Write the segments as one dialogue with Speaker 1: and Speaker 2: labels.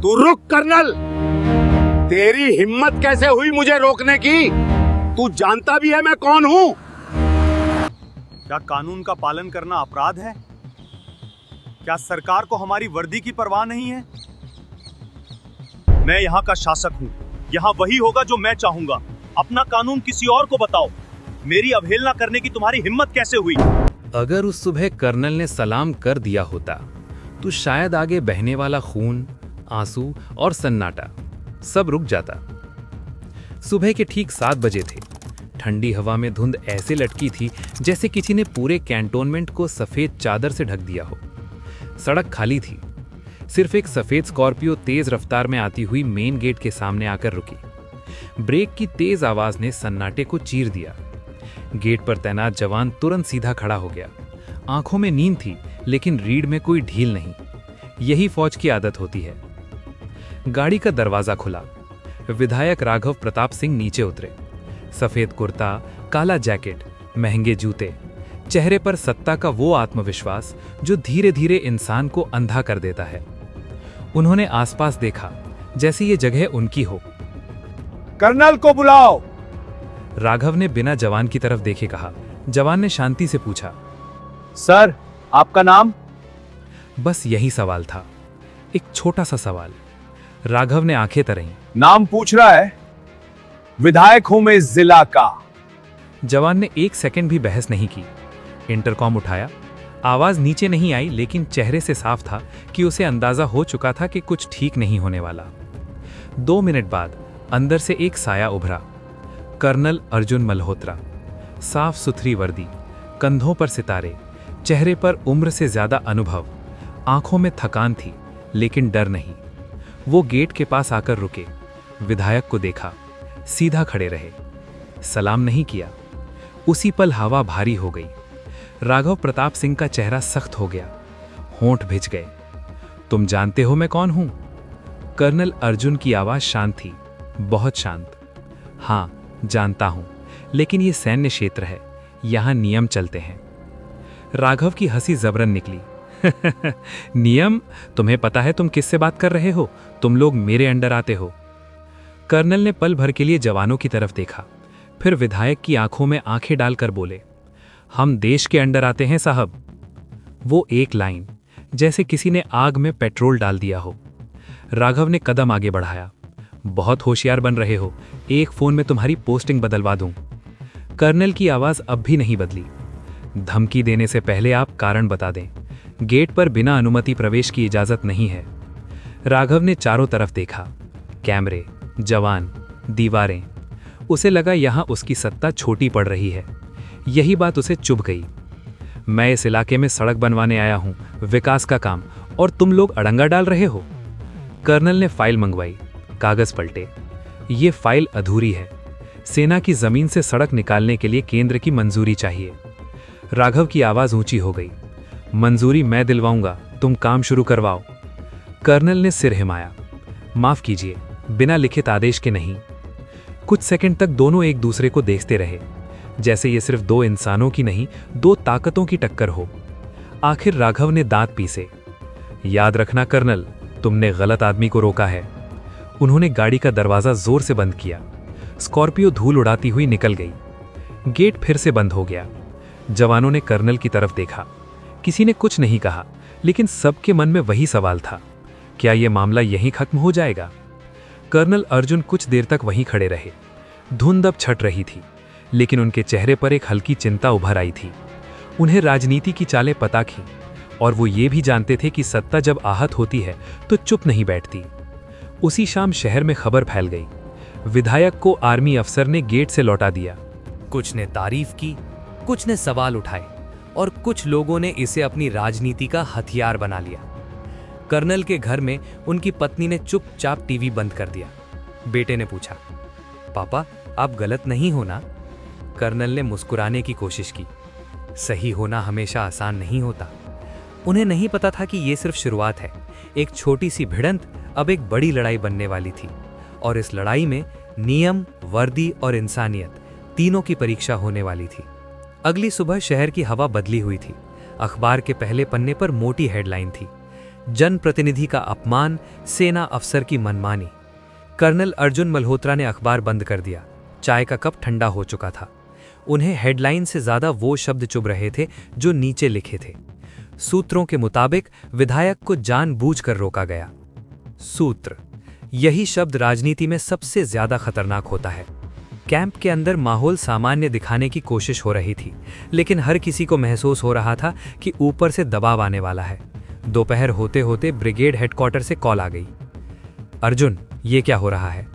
Speaker 1: तू रुक कर्नल। तेरी हिम्मत कैसे हुई मुझे रोकने की? तू जानता भी है मैं कौन हूं?
Speaker 2: क्या कानून का पालन करना अपराध है? क्या सरकार को हमारी वर्दी की परवाह नहीं है? मैं यहाँ का शासक हूँ। यहाँ वही होगा जो मैं चाहूंगा। अपना कानून किसी और को बताओ। मेरी अवहेलना करने की तुम्हारी हिम्मत कैसे हुई?
Speaker 3: अगर उस सुबह कर्नल ने सलाम कर दिया होता तो शायद आगे बहने वाला खून, आंसू और सन्नाटा सब रुक जाता। सुबह के ठीक 7 बजे थे। ठंडी हवा में धुंध ऐसे लटकी थी जैसे किसी ने पूरे कैंटोनमेंट को सफेद चादर से ढक दिया हो। सड़क खाली थी। सिर्फ एक सफेद स्कॉर्पियो तेज रफ्तार में आती हुई मेन गेट के सामने आकर रुकी। ब्रेक की तेज आवाज ने सन्नाटे को चीर दिया। गेट पर तैनात जवान तुरंत सीधा खड़ा हो गया। आंखों में नींद थी लेकिन रीढ़ में कोई ढील नहीं। यही फौज की आदत होती है। गाड़ी का दरवाजा खुला। विधायक राघव प्रताप सिंह नीचे उतरे। सफेद कुर्ता, काला जैकेट, महंगे जूते, चेहरे पर सत्ता का वो आत्मविश्वास जो धीरे धीरे इंसान को अंधा कर देता है। उन्होंने आसपास देखा जैसे ये जगह उनकी हो।
Speaker 1: कर्नल को बुलाओ।
Speaker 3: राघव ने बिना जवान की तरफ देखे कहा। जवान ने शांति से पूछा,
Speaker 2: सर, आपका नाम?
Speaker 3: बस यही सवाल था, एक छोटा सा सवाल। राघव ने आंखें तराई।
Speaker 2: नाम पूछ रहा है? विधायक हूं मैं इस जिला का।
Speaker 3: जवान ने 1 सेकंड भी बहस नहीं की। इंटरकॉम उठाया। आवाज नीचे नहीं आई लेकिन चेहरे से साफ था कि उसे अंदाजा हो चुका था कि कुछ ठीक नहीं होने वाला। 2 मिनट बाद अंदर से एक साया उभरा। कर्नल अर्जुन मल्होत्रा। साफ सुथरी वर्दी, कंधों पर सितारे, चेहरे पर उम्र से ज्यादा अनुभव। आंखों में थकान थी लेकिन डर नहीं। वो गेट के पास आकर रुके। विधायक को देखा। सीधा खड़े रहे। सलाम नहीं किया। उसी पल हवा भारी हो गई। राघव प्रताप सिंह का चेहरा सख्त हो गया। होंठ भिज गए। तुम जानते हो मैं कौन हूं? कर्नल अर्जुन की आवाज शांत थी, बहुत शांत। हां, जानता हूं, लेकिन यह सैन्य क्षेत्र है, यहां नियम चलते हैं। राघव की हंसी जबरन निकली। नियम? तुम्हें पता है तुम किससे बात कर रहे हो? तुम लोग मेरे अंडर आते हो। कर्नल ने पल भर के लिए जवानों की तरफ देखा, फिर विधायक की आंखों में आंखें डालकर बोले, हम देश के अंडर आते हैं साहब। वो एक लाइन जैसे किसी ने आग में पेट्रोल डाल दिया हो। राघव ने कदम आगे बढ़ाया। बहुत होशियार बन रहे हो, एक फोन में तुम्हारी पोस्टिंग बदलवा दूं। कर्नल की आवाज अब भी नहीं बदली। धमकी देने से पहले आप कारण बता दें। गेट पर बिना अनुमति प्रवेश की इजाजत नहीं है। राघव ने चारों तरफ देखा। कैमरे, जवान, दीवारें। उसे लगा यहां उसकी सत्ता छोटी पड़ रही है। यही बात उसे चुभ गई। मैं इस इलाके में सड़क बनवाने आया हूं, विकास का काम, और तुम लोग अड़ंगा डाल रहे हो। कर्नल ने फाइल मंगवाई। कागज पलटे। ये फाइल अधूरी है। सेना की जमीन से सड़क निकालने के लिए केंद्र की मंजूरी चाहिए। राघव की आवाज ऊंची हो गई। मंजूरी मैं दिलवाऊंगा, तुम काम शुरू करवाओ। कर्नल ने सिर हिमाया। माफ कीजिए, बिना लिखित आदेश के नहीं। कुछ सेकंड तक दोनों एक दूसरे को देखते रहे, जैसे ये सिर्फ 2 इंसानों की नहीं, 2 ताकतों की टक्कर हो। आखिर राघव ने दांत पीसे। याद रखना कर्नल, तुमने गलत आदमी को रोका है। उन्होंने गाड़ी का दरवाजा जोर से बंद किया। स्कॉर्पियो धूल उड़ाती हुई निकल गई। गेट फिर से बंद हो गया। जवानों ने कर्नल की तरफ देखा। किसी ने कुछ नहीं कहा, लेकिन सबके मन में वही सवाल था, क्या यह मामला यहीं खत्म हो जाएगा? कर्नल अर्जुन कुछ देर तक वहीं खड़े रहे। धुंध अब छट रही थी, लेकिन उनके चेहरे पर एक हल्की चिंता उभर आई थी। उन्हें राजनीति की चालें पता थीं, और वो ये भी जानते थे कि सत्ता जब आहत होती है तो चुप नहीं बैठती। उसी शाम शहर में खबर फैल गई। विधायक को आर्मी अफसर ने गेट से लौटा दिया।
Speaker 4: कुछ ने तारीफ की, कुछ ने सवाल उठाए, और कुछ लोगों ने इसे अपनी राजनीति का हथियार बना लिया। कर्नल के घर में उनकी पत्नी ने चुपचाप टीवी बंद कर दिया। बेटे ने पूछा, पापा आप गलत नहीं हो ना? कर्नल ने मुस्कुराने की कोशिश की। सही होना हमेशा आसान नहीं होता। उन्हें नहीं पता था कि यह सिर्फ शुरुआत है। एक छोटी सी भिड़ंत अब एक बड़ी लड़ाई बनने वाली थी, और इस लड़ाई में नियम, वर्दी और इंसानियत तीनों की परीक्षा होने वाली थी। अगली सुबह शहर की हवा बदली हुई थी। अखबार के पहले पन्ने पर मोटी हेडलाइन थी, जनप्रतिनिधि का अपमान, सेना अफसर की मनमानी। कर्नल अर्जुन मल्होत्रा ने अखबार बंद कर दिया। चाय का कप ठंडा हो चुका था। उन्हें हेडलाइन से ज्यादा वो शब्द चुभ रहे थे जो नीचे लिखे थे। सूत्रों के मुताबिक विधायक को जानबूझकर रोका गया। सूत्र, यही शब्द राजनीति में सबसे ज्यादा खतरनाक होता है। कैंप के अंदर माहौल सामान्य दिखाने की कोशिश हो रही थी, लेकिन हर किसी को महसूस हो रहा था कि ऊपर से दबाव आने वाला है। दोपहर होते होते ब्रिगेड हेडक्वार्टर से कॉल आ गई। अर्जुन, ये क्या हो रहा है?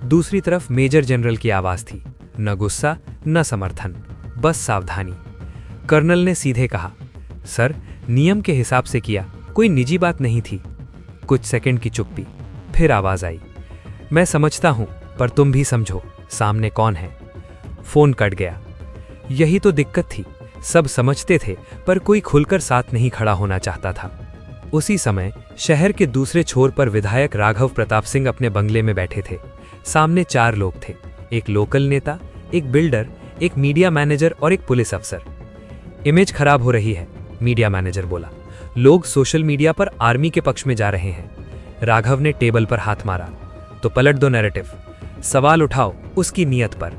Speaker 4: दूसरी तरफ मेजर जनरल की आवाज थी। न गुस्सा न समर्थन, बस सावधानी। कर्नल ने सीधे कहा, सर, नियम के हिसाब से किया, कोई निजी बात नहीं थी। कुछ सेकंड की चुप्पी, फिर आवाज आई, मैं समझता हूं, पर तुम भी समझो सामने कौन है। फोन कट गया। यही तो दिक्कत थी, सब समझते थे पर कोई खुलकर साथ नहीं खड़ा होना चाहता था। उसी समय शहर के दूसरे छोर पर विधायक राघव प्रताप सिंह अपने बंगले में बैठे थे। सामने 4 लोग थे, एक लोकल नेता, एक बिल्डर, एक मीडिया मैनेजर और एक पुलिस अफसर। इमेज खराब हो रही है, मीडिया मैनेजर बोला। लोग सोशल मीडिया पर आर्मी के पक्ष में जा रहे हैं। राघव ने टेबल पर हाथ मारा, तो पलट दो नैरेटिव, सवाल उठाओ उसकी नीयत पर।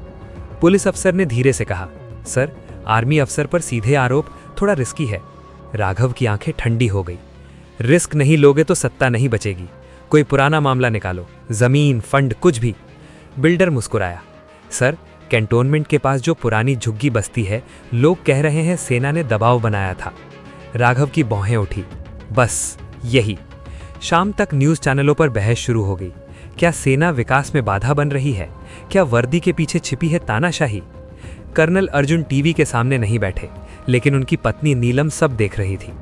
Speaker 4: पुलिस अफसर ने धीरे से कहा, सर, आर्मी अफसर पर सीधे आरोप थोड़ा रिस्की है। राघव की आंखें ठंडी हो गई। रिस्क नहीं लोगे तो सत्ता नहीं बचेगी। कोई पुराना मामला निकालो, जमीन, फंड, कुछ भी। बिल्डर मुस्कुराया, सर, कैंटोनमेंट के पास जो पुरानी झुग्गी बस्ती है, लोग कह रहे हैं सेना ने दबाव बनाया था। राघव की भौहें उठी, बस यही। शाम तक न्यूज चैनलों पर बहस शुरू हो गई। क्या सेना विकास में बाधा बन रही है? क्या वर्दी के पीछे छिपी है तानाशाही? कर्नल अर्जुन टीवी के सामने नहीं बैठे, लेकिन उनकी पत्नी नीलम सब देख रही थी।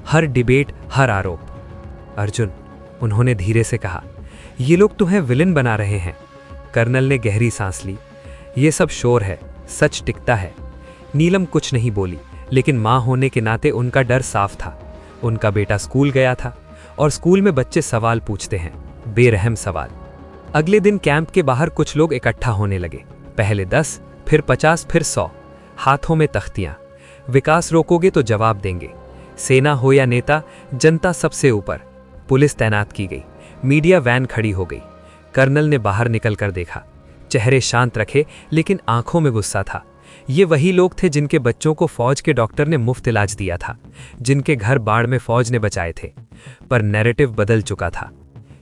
Speaker 4: हर डिबेट, हर आरोप। अर्जुन, उन्होंने धीरे से कहा, ये लोग तुम्हें विलन बना रहे हैं। कर्नल ने गहरी सांस ली। ये सब शोर है, सच टिकता है। नीलम कुछ नहीं बोली, लेकिन मां होने के नाते उनका डर साफ था। उनका बेटा स्कूल गया था, और स्कूल में बच्चे सवाल पूछते हैं, बेरहम सवाल। अगले दिन कैंप के बाहर कुछ लोग इकट्ठा होने लगे। पहले 10, फिर 50, फिर 100। हाथों में तख्तियां। विकास रोकोगे तो जवाब देंगे। सेना हो या नेता, जनता सबसे ऊपर। पुलिस तैनात की गई। मीडिया वैन खड़ी हो गई। कर्नल ने बाहर निकलकर देखा। चेहरे शांत रखे, लेकिन आंखों में गुस्सा था। ये वही लोग थे जिनके बच्चों को फौज के डॉक्टर ने मुफ्त इलाज दिया था, जिनके घर बाढ़ में फौज ने बचाए थे। पर नैरेटिव बदल चुका था।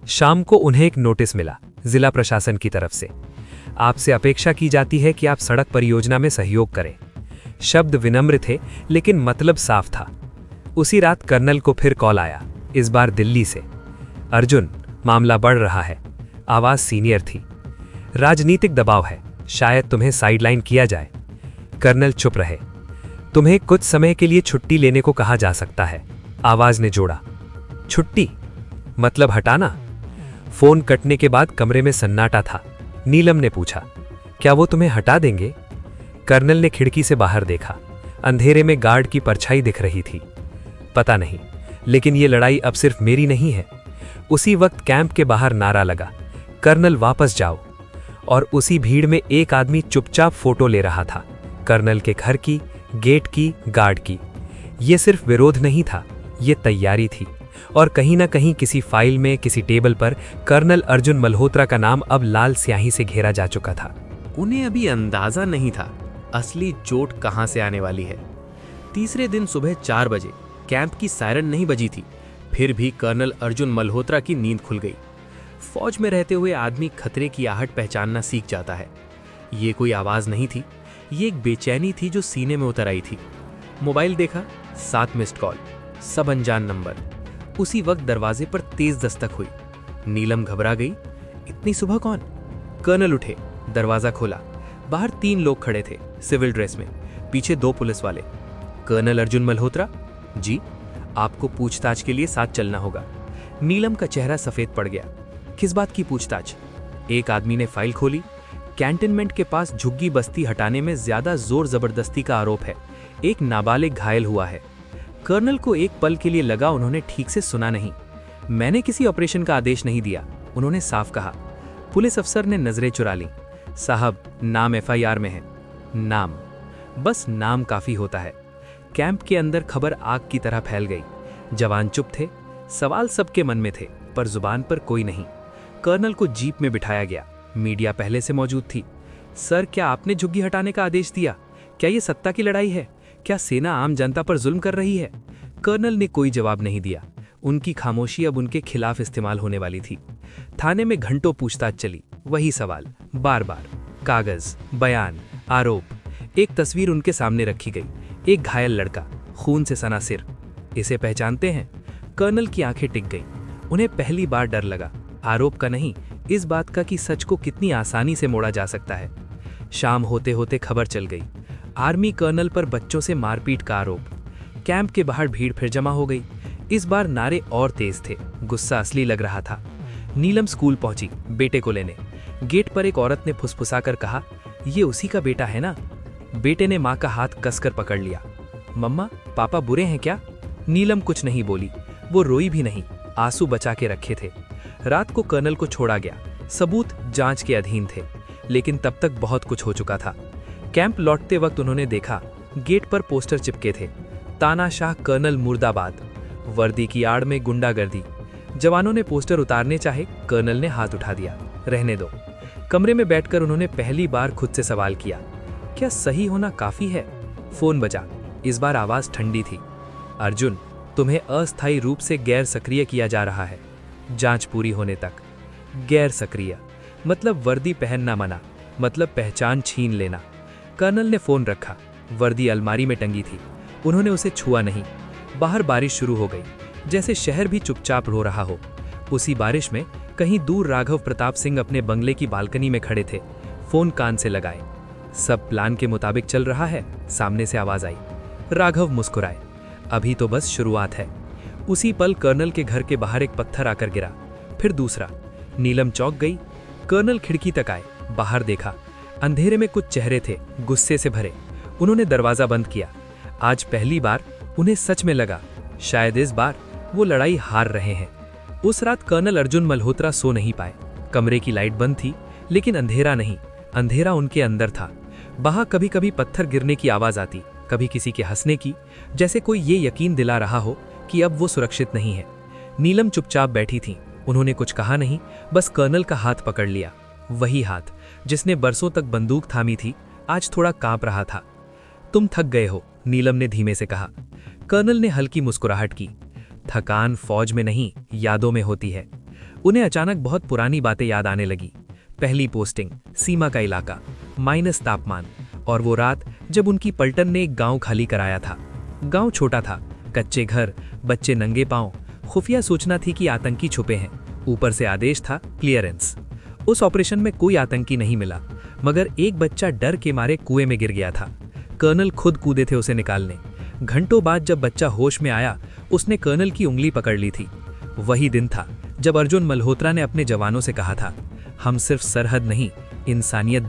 Speaker 4: शाम को उन्हें एक नोटिस मिला जिला प्रशासन की तरफ से। आपसे अपेक्षा की जाती है कि आप सड़क परियोजना में सहयोग करें। शब्द विनम्र थे, लेकिन मतलब साफ था। उसी रात कर्नल को फिर कॉल आया, इस बार दिल्ली से। अर्जुन, मामला बढ़ रहा है। आवाज सीनियर थी। राजनीतिक दबाव है, शायद तुम्हें साइडलाइन किया जाए। कर्नल चुप रहे। तुम्हें कुछ समय के लिए छुट्टी लेने को कहा जा सकता है, आवाज ने जोड़ा। छुट्टी? मतलब हटाना? फोन कटने के बाद कमरे में सन्नाटा था। नीलम ने पूछा, क्या वो तुम्हें हटा देंगे? कर्नल ने खिड़की से बाहर देखा। अंधेरे में गार्ड की परछाई दिख रही थी। पता नहीं, लेकिन ये लड़ाई अब सिर्फ मेरी नहीं है। उसी वक्त कैंप के बाहर नारा लगा, कर्नल वापस जाओ। और उसी भीड़ में एक आदमी चुपचाप फोटो ले रहा था, कर्नल के घर की, गेट की, गार्ड की। ये सिर्फ विरोध नहीं था, ये तैयारी थी। और कहीं ना कहीं किसी फाइल में, किसी टेबल पर कर्नल अर्जुन मल्होत्रा का नाम अब लाल स्याही से घेरा जा चुका था।
Speaker 5: उन्हें अभी अंदाजा नहीं था असली चोट कहां से आने वाली है। तीसरे दिन सुबह 4 बजे कैंप की सायरन नहीं बजी थी, फिर भी कर्नल अर्जुन मल्होत्रा की नींद खुल गई। फौज में रहते हुए आदमी खतरे की आहट पहचानना सीख जाता है। ये कोई आवाज नहीं थी, ये एक बेचैनी थी जो सीने में उतर आई थी। मोबाइल देखा, 7 मिस्ड कॉल, सब अनजान नंबर। उसी वक्त दरवाजे पर तेज दस्तक हुई। नीलम घबरा गई, इतनी सुबह कौन? कर्नल उठे, दरवाजा खोला। बाहर 3 लोग खड़े थे, सिविल ड्रेस में, पीछे 2 पुलिस वाले। कर्नल अर्जुन मल्होत्रा? जी, आपको पूछताछ के लिए साथ चलना होगा। नीलम का चेहरा सफेद पड़ गया। किस बात की पूछताछ? एक आदमी ने फाइल खोली। कैंटोनमेंट के पास झुग्गी बस्ती हटाने में ज्यादा जोर जबरदस्ती का आरोप है। एक नाबालिग घायल हुआ है। कर्नल को एक पल के लिए लगा उन्होंने ठीक से सुना नहीं। मैंने किसी ऑपरेशन का आदेश नहीं दिया, उन्होंने साफ कहा। पुलिस अफसर ने नजरें चुरा ली। साहब, नाम एफआईआर में है। नाम, बस नाम काफी होता है। कैंप के अंदर खबर आग की तरह फैल गई। जवान चुप थे,
Speaker 3: सवाल सबके मन में थे, पर जुबान पर कोई नहीं। कर्नल को जीप में बिठाया गया। मीडिया पहले से मौजूद थी। सर, क्या आपने झुग्गी हटाने का आदेश दिया? क्या ये सत्ता की लड़ाई है? क्या सेना आम जनता पर जुल्म कर रही है? कर्नल ने कोई जवाब नहीं दिया। उनकी खामोशी अब उनके खिलाफ इस्तेमाल होने वाली थी। थाने में घंटों पूछताछ चली, वही सवाल बार बार। कागज, बयान, आरोप। एक तस्वीर उनके सामने रखी गई, एक घायल लड़का, खून से सना सिर। इसे पहचानते हैं? कर्नल की आंखें टिक गईं। उन्हें पहली बार डर लगा, आरोप का नहीं, इस बात का कि सच को कितनी आसानी से मोड़ा जा सकता है। शाम होते होते खबर चल गई, आर्मी कर्नल पर बच्चों से मारपीट का आरोप। कैंप के बाहर भीड़ फिर जमा हो गई। इस बार नारे और तेज थे, गुस्सा असली लग रहा था। नीलम स्कूल पहुंची बेटे को लेने। गेट पर एक औरत ने फुसफुसाकर कहा, ये उसी का बेटा है ना? बेटे ने माँ का हाथ कसकर पकड़ लिया। मम्मा, पापा बुरे हैं क्या? नीलम कुछ नहीं बोली, वो रोई भी नहीं, आंसू बचा के रखे थे। रात को कर्नल को छोड़ा गया, सबूत जांच के अधीन थे, लेकिन तब तक बहुत कुछ हो चुका था। कैंप लौटते वक्त उन्होंने देखा, गेट पर पोस्टर चिपके थे, तानाशाह कर्नल मुर्दाबाद। वर्दी की आड़ में गुंडागर्दी। जवानों ने पोस्टर उतारने चाहे, कर्नल ने हाथ उठा दिया, रहने दो। कमरे में बैठकर उन्होंने पहली बार खुद से सवाल किया, क्या सही होना काफी है? फोन बजा। इस बार आवाज ठंडी थी। अर्जुन, तुम्हें अस्थायी रूप से गैर सक्रिय किया जा रहा है, जांच पूरी होने तक। गैर सक्रिय मतलब वर्दी पहनना मना, मतलब पहचान छीन लेना। कर्नल ने फोन रखा। वर्दी अलमारी में टंगी थी, उन्होंने उसे छुआ नहीं। बाहर बारिश शुरू हो गई, जैसे शहर भी चुपचाप रो रहा हो। उसी बारिश में कहीं दूर राघव प्रताप सिंह अपने बंगले की बालकनी में खड़े थे, फोन कान से लगाए। सब प्लान के मुताबिक चल रहा है, सामने से आवाज आई। राघव मुस्कुराए, अभी तो बस शुरुआत है। उसी पल कर्नल के घर के बाहर एक पत्थर आकर गिरा, फिर दूसरा। नीलम चौंक गई। कर्नल खिड़की तक आए, बाहर देखा। अंधेरे में कुछ चेहरे थे, गुस्से से भरे। उन्होंने दरवाजा बंद किया। आज पहली बार उन्हें सच में लगा, शायद इस बार वो लड़ाई हार रहे हैं। उस रात कर्नल अर्जुन मल्होत्रा सो नहीं पाए। कमरे की लाइट बंद थी, लेकिन अंधेरा नहीं, अंधेरा उनके अंदर था। बाहर कभी कभी पत्थर गिरने की आवाज आती, कभी किसी के हंसने की, जैसे कोई ये यकीन दिला रहा हो कि अब वो सुरक्षित नहीं है। नीलम चुपचाप बैठी थी, उन्होंने कुछ कहा नहीं, बस कर्नल का हाथ पकड़ लिया। वही हाथ जिसने बरसों तक बंदूक थामी थी, आज थोड़ा कांप रहा था। तुम थक गए हो, नीलम ने धीमे से कहा। कर्नल ने हल्की मुस्कुराहट की। थकान फौज में नहीं, यादों में होती है। उन्हें अचानक बहुत पुरानी बातें याद आने लगी। पहली पोस्टिंग, सीमा का इलाका, माइनस तापमान, और वो रात जब उनकी पलटन ने एक गांव खाली कराया था। गांव छोटा था, कच्चे घर, बच्चे नंगे पांव। खुफिया सूचना थी कि आतंकी छुपे हैं। ऊपर से आदेश था, क्लियरेंस। उस ऑपरेशन में कोई आतंकी नहीं मिला, मगर एक बच्चा डर के मारे कुएं में गिर गया था। कर्नल खुद कूदे थे उसे निकालने। घंटों बाद जब बच्चा होश में आया, उसने कर्नल की उंगली पकड़ ली थी। वही दिन था जब अर्जुन मल्होत्रा ने अपने जवानों से कहा था, हम सिर्फ सरहद नहीं, इंसानियत भी